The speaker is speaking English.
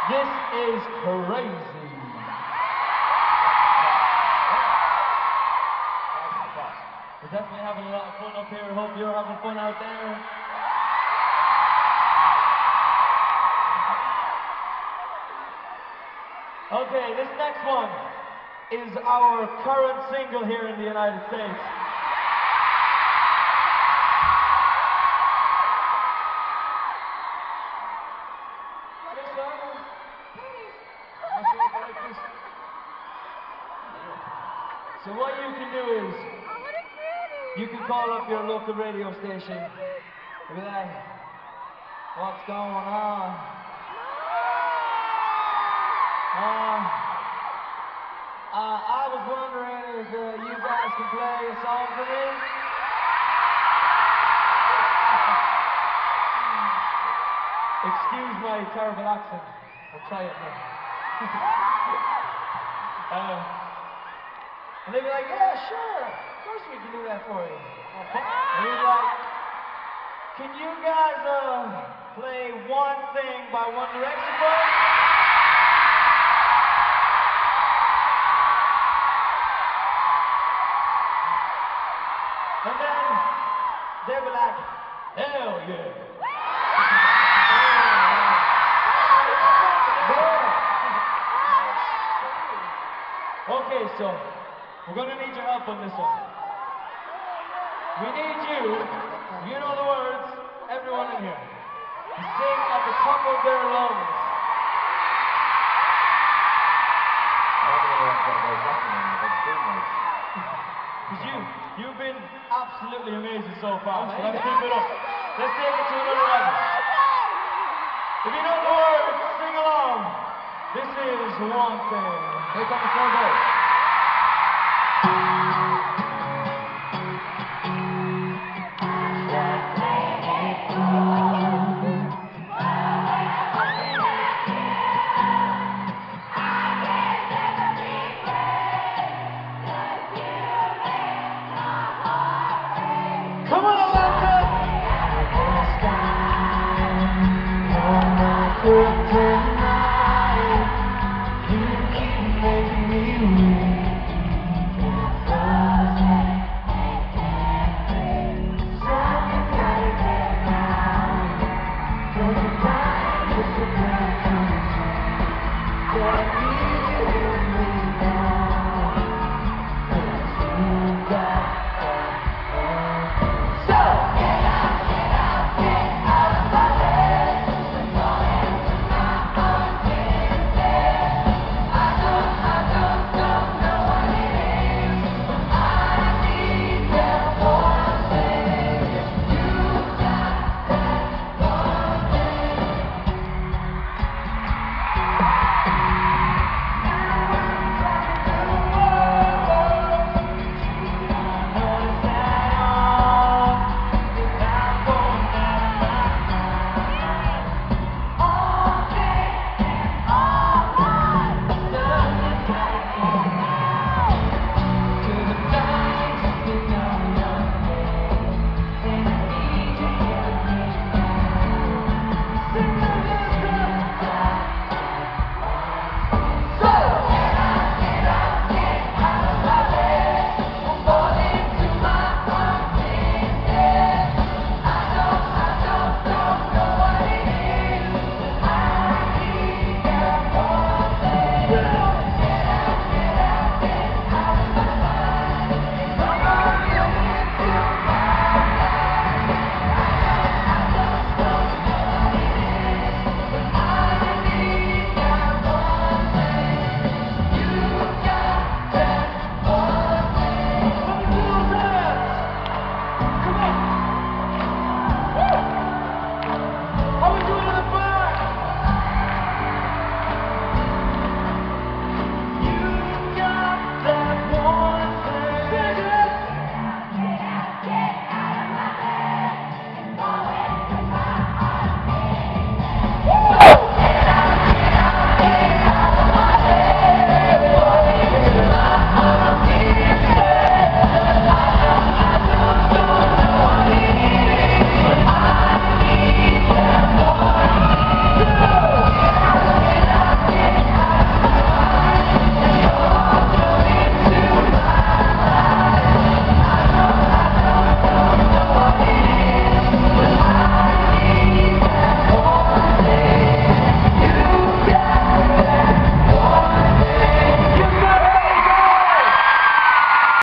This is crazy. We're definitely having a lot of fun up here. I hope you're having fun out there. Okay, this next one is our current single here in the United States. So what you can do is, you can call up your local radio station and be like, what's going on? I was wondering if you guys can play a song for me? Excuse my terrible accent. I'll try it now. And they'd be like, yeah, sure. Of course we can do that for you. And he'd be like, can you guys play One Thing by One Direction for us? And then they'd be like, hell yeah. Okay, so we're gonna need your help on this one. We need you know the words, everyone in here, to sing at the top of their lungs. Because you've been absolutely amazing so far, so let's keep it up. Let's take it to another level. If you know the words, sing along. This is One Thing. Here comes the third verse.